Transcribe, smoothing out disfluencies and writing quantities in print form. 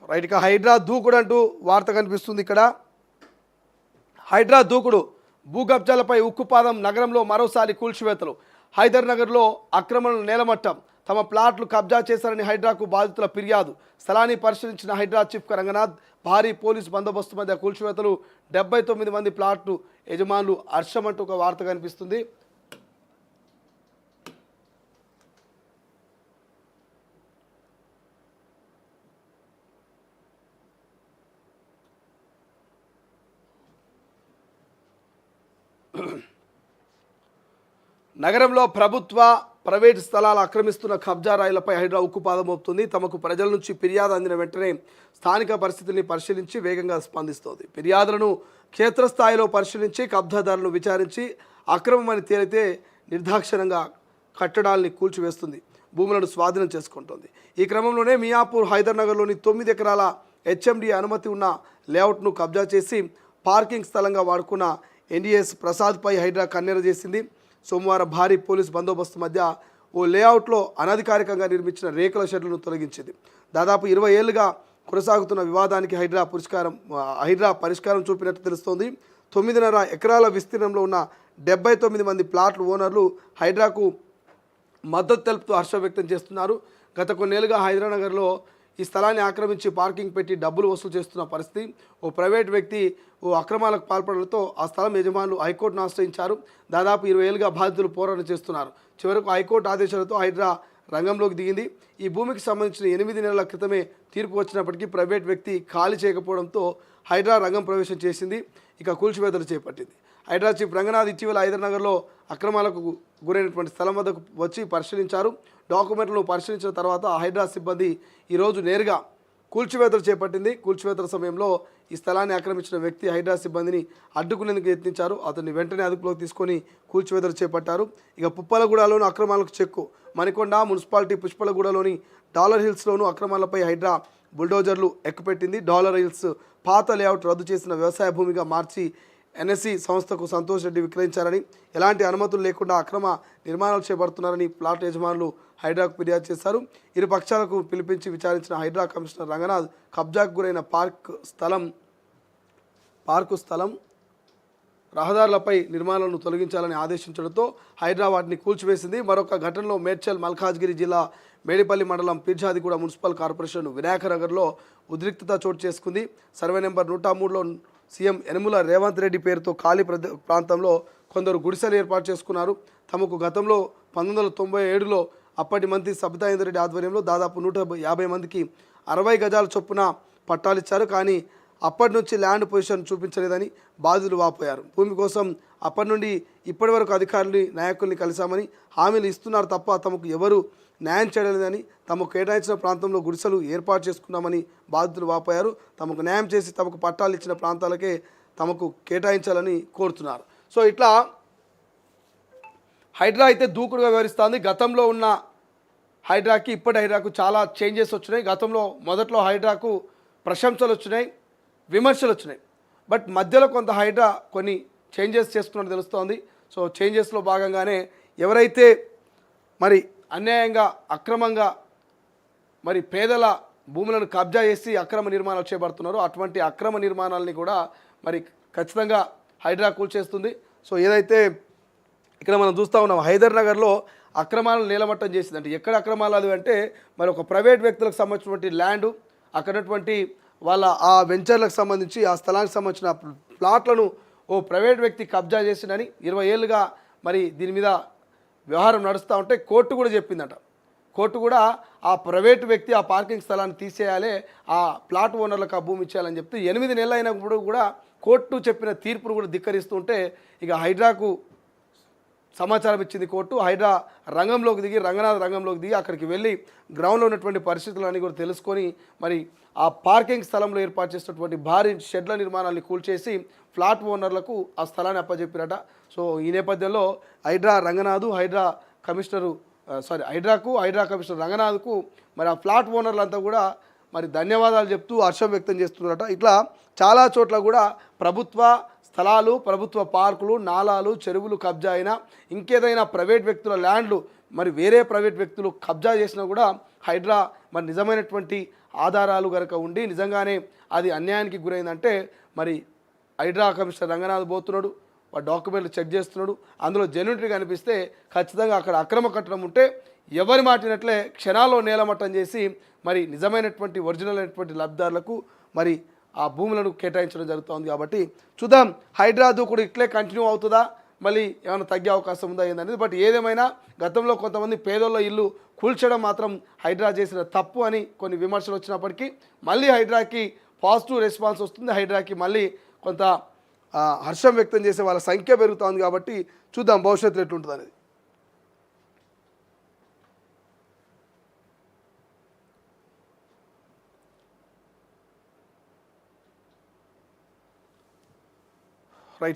Right. ఇక హైడ్రా దూకుడు అంటూ వార్త కనిపిస్తుంది ఇక్కడ. హైడ్రా దూకుడు, భూ కబ్జాలపై ఉక్కుపాదం, నగరంలో మరోసారి కూల్చివేతలు. హైదర్ నగర్లో అక్రమణలు నేలమట్టం, తమ ప్లాట్లు కబ్జా చేశారని హైడ్రాకు బాధితుల ఫిర్యాదు. స్థలాన్ని పరిశీలించిన హైడ్రా చీఫ్ రంగనాథ్, భారీ పోలీసు బందోబస్తు మధ్య కూల్చివేతలు. 79 మంది ప్లాట్లు యజమానులు హర్షమంటూ ఒక వార్త కనిపిస్తుంది. నగరంలో ప్రభుత్వ ప్రైవేటు స్థలాలు ఆక్రమిస్తున్న కబ్జా రాయిలపై హైడ్రా ఉక్కుపాదం మోపుతుంది. తమకు ప్రజల నుంచి ఫిర్యాదు అందిన వెంటనే స్థానిక పరిస్థితుల్ని పరిశీలించి వేగంగా స్పందిస్తోంది. ఫిర్యాదులను క్షేత్రస్థాయిలో పరిశీలించి కబ్జాదారులను విచారించి అక్రమమని తేలితే నిర్దాక్షిణ్యంగా కట్టడాల్ని కూల్చివేస్తుంది, భూములను స్వాధీనం చేసుకుంటోంది. ఈ క్రమంలోనే మియాపూర్ హైదర్ నగర్లోని 9 ఎకరాల హెచ్ఎండి అనుమతి ఉన్న లేఅవుట్ను కబ్జా చేసి పార్కింగ్ స్థలంగా వాడుకున్న ఎన్డీఎస్ ప్రసాద్పై హైడ్రా కన్నెర చేసింది. సోమవారం భారీ పోలీస్ బందోబస్తు మధ్య ఓ లేఅవుట్లో అనధికారికంగా నిర్మించిన రేకుల షెడ్లను తొలగించింది. దాదాపు 20 ఏళ్లుగా కొనసాగుతున్న వివాదానికి హైడ్రా పరిష్కారం చూపినట్టు తెలుస్తోంది. 9.5 ఎకరాల విస్తీర్ణంలో ఉన్న 79 మంది ప్లాట్ల ఓనర్లు హైడ్రాకు మద్దతు తెలుపుతూ హర్షం వ్యక్తం చేస్తున్నారు. గత కొన్నేళ్లుగా హైదరాబాద్లో ఈ స్థలాన్ని ఆక్రమించి పార్కింగ్ పెట్టి డబ్బులు వసూలు చేస్తున్న పరిస్థితి. ఓ ప్రైవేట్ వ్యక్తి ఓ అక్రమాలకు పాల్పడడంతో ఆ స్థలం యజమానులు హైకోర్టును ఆశ్రయించారు. దాదాపు 20 ఏళ్లుగా బాధితులు పోరాటం చేస్తున్నారు. చివరకు హైకోర్టు ఆదేశాలతో హైడ్రా రంగంలోకి దిగింది. ఈ భూమికి సంబంధించిన 8 నెలల క్రితమే తీర్పు వచ్చినప్పటికీ ప్రైవేట్ వ్యక్తి ఖాళీ చేయకపోవడంతో హైడ్రా రంగం ప్రవేశం చేసింది. ఇక కూల్చివేతలు చేపట్టింది. హైడ్రా చీఫ్ రంగనాథ్ ఇటీవల హైదర్ నగర్లో అక్రమాలకు గురైనటువంటి స్థలం వద్దకు వచ్చి పరిశీలించారు. డాక్యుమెంట్లను పరిశీలించిన తర్వాత హైడ్రా సిబ్బంది ఈరోజు నేరుగా కూల్చివేతలు చేపట్టింది. కూల్చివేతల సమయంలో ఈ స్థలాన్ని ఆక్రమించిన వ్యక్తి హైడ్రా సిబ్బందిని అడ్డుకునేందుకు యత్నించారు. అతన్ని వెంటనే అదుపులోకి తీసుకొని కూల్చివేతలు చేపట్టారు. ఇక పుప్పలగూడలోని అక్రమాలకు చెక్కు. మణికొండ మున్సిపాలిటీ పుష్పలగూడలోని డాలర్ హిల్స్లోనూ అక్రమాలపై హైడ్రా బుల్డోజర్లు ఎక్కుపెట్టింది. డాలర్ హిల్స్ పాత లేఅవుట్ రద్దు చేసిన వ్యవసాయ భూమిగా మార్చి ఎన్ఎస్సి సంస్థకు సంతోష్ రెడ్డి విక్రయించారని, ఎలాంటి అనుమతులు లేకుండా అక్రమ నిర్మాణాలు చేపడుతున్నారని ప్లాట్ యజమానులు హైడ్రాకు ఫిర్యాదు చేశారు. ఇరు పక్షాలకు పిలిపించి విచారించిన హైడ్రా కమిషనర్ రంగనాథ్ కబ్జాకు గురైన పార్కు స్థలం రహదారులపై నిర్మాణాలను తొలగించాలని ఆదేశించడంతో హైడ్రా వాటిని కూల్చివేసింది. మరొక ఘటనలో మేడ్చల్ మల్కాజ్గిరి జిల్లా మేడిపల్లి మండలం పీర్జాదిగూడ మున్సిపల్ కార్పొరేషన్ వినాయక నగర్లో ఉద్రిక్తత చోటు చేసుకుంది. సర్వే నెంబర్ 103లో సీఎం యనమల రేవంత్ రెడ్డి పేరుతో ఖాళీ ప్రాంతంలో కొందరు గుడిసెలు ఏర్పాటు చేసుకున్నారు. తమకు గతంలో 1997లో అప్పటి మంత్రి సబితా ఇంద్రెడ్డి ఆధ్వర్యంలో దాదాపు 150 మందికి 60 గజాల చొప్పున పట్టాలిచ్చారు. కానీ అప్పటి నుంచి ల్యాండ్ పొజిషన్ చూపించలేదని బాధితులు వాపోయారు. భూమి కోసం అప్పటి నుండి ఇప్పటి వరకు అధికారులని నాయకుల్ని కలిశామని హామీలు ఇస్తున్నారు తప్ప తమకు ఎవరు న్యాయం చేయలేదని, తమకు కేటాయించిన ప్రాంతంలో గుడిసెలు ఏర్పాటు చేసుకున్నామని బాధితులు వాపోయారు. తమకు న్యాయం చేసి తమకు పట్టాలు ఇచ్చిన ప్రాంతాలకే తమకు కేటాయించాలని కోరుతున్నారు. సో ఇట్లా హైడ్రా అయితే దూకుడుగా వ్యవహరిస్తుంది. గతంలో ఉన్న హైడ్రాకి ఇప్పటి హైడ్రాకు చాలా చేంజెస్ వచ్చినాయి. గతంలో మొదట్లో హైడ్రాకు ప్రశంసలు వచ్చినాయి, విమర్శలు వచ్చినాయి. బట్ మధ్యలో కొంత హైడ్రా కొన్ని చేంజెస్ చేసుకున్నట్టు తెలుస్తోంది. సో చేంజెస్లో భాగంగానే ఎవరైతే మరి అన్యాయంగా అక్రమంగా మరి పేదల భూములను కబ్జా చేసి అక్రమ నిర్మాణాలు చేపడుతున్నారో అటువంటి అక్రమ నిర్మాణాలని కూడా మరి ఖచ్చితంగా హైడ్రా కూల్చేస్తుంది. సో ఏదైతే ఇక్కడ మనం చూస్తూ ఉన్నాం హైదర్ నగర్లో అక్రమాలను నీలమట్టం చేసింది. అంటే ఎక్కడ అక్రమాలు అది అంటే మరి ఒక ప్రైవేట్ వ్యక్తులకు సంబంధించినటువంటి ల్యాండు, అక్కడటువంటి వాళ్ళ ఆ వెంచర్లకు సంబంధించి ఆ స్థలానికి సంబంధించిన ప్లాట్లను ఓ ప్రైవేట్ వ్యక్తి కబ్జా చేసిందని 20 ఏళ్ళుగా మరి దీని మీద వ్యవహారం నడుస్తూ ఉంటే కోర్టు కూడా చెప్పిందట. కోర్టు కూడా ఆ ప్రైవేటు వ్యక్తి ఆ పార్కింగ్ స్థలాన్ని తీసేయాలి, ఆ ప్లాట్ ఓనర్లకు ఆ భూమి ఇచ్చేయాలని చెప్తే 8 నెలలు అయినప్పుడు కూడా కోర్టు చెప్పిన తీర్పును కూడా ధిక్కరిస్తుంటే ఇక హైడ్రాకు సమాచారం ఇచ్చింది కోర్టు. హైడ్రా రంగంలోకి దిగి రంగంలోకి దిగి అక్కడికి వెళ్ళి గ్రౌండ్లో ఉన్నటువంటి పరిస్థితులన్నీ కూడా తెలుసుకొని మరి ఆ పార్కింగ్ స్థలంలో ఏర్పాటు చేసినటువంటి భారీ షెడ్ల నిర్మాణాన్ని కూల్చేసి ఫ్లాట్ ఓనర్లకు ఆ స్థలాన్ని అప్పచెప్పారట. సో ఈ నేపథ్యంలో హైడ్రా కమిషనర్ రంగనాథ్కు మరి ఆ ఫ్లాట్ ఓనర్లంతా కూడా మరి ధన్యవాదాలు చెప్తూ హర్షం వ్యక్తం చేస్తున్నారట. ఇట్లా చాలా చోట్ల కూడా ప్రభుత్వ స్థలాలు, ప్రభుత్వ పార్కులు, నాలాలు, చెరువులు కబ్జా అయినా ఇంకేదైనా ప్రైవేట్ వ్యక్తుల ల్యాండ్లు మరి వేరే ప్రైవేట్ వ్యక్తులు కబ్జా చేసినా కూడా హైడ్రా మరి నిజమైనటువంటి ఆధారాలు కనుక ఉండి నిజంగానే అది అన్యాయానికి గురైందంటే మరి హైడ్రా కమిషనర్ రంగనాథ్ పోతున్నాడు, ఆ డాక్యుమెంట్లు చెక్ చేస్తున్నాడు, అందులో జెన్యూనిటీ కనిపిస్తే ఖచ్చితంగా అక్కడ అక్రమ కట్టడం ఉంటే ఎవరి మాటినట్లే క్షణాల్లో నేలమట్టం చేసి మరి నిజమైనటువంటి ఒరిజినల్ అయినటువంటి లబ్ధిదారులకు మరి ఆ భూములను కేటాయించడం జరుగుతుంది. కాబట్టి చూద్దాం హైడ్రా దూకుడు ఇట్లే కంటిన్యూ అవుతుందా, మళ్ళీ ఏమైనా తగ్గే అవకాశం ఉందా ఏందనేది. బట్ ఏదేమైనా గతంలో కొంతమంది పేదోళ్ళ ఇల్లు కూల్చడం మాత్రం హైడ్రా చేసిన తప్పు అని కొన్ని విమర్శలు వచ్చినప్పటికీ మళ్ళీ హైడ్రాకి పాజిటివ్ రెస్పాన్స్ వస్తుంది. హైడ్రాకి మళ్ళీ కొంత హర్షం వ్యక్తం చేసే వాళ్ళ సంఖ్య పెరుగుతుంది. కాబట్టి చూద్దాం భవిష్యత్తులో ఎట్లుంటుంది అనేది.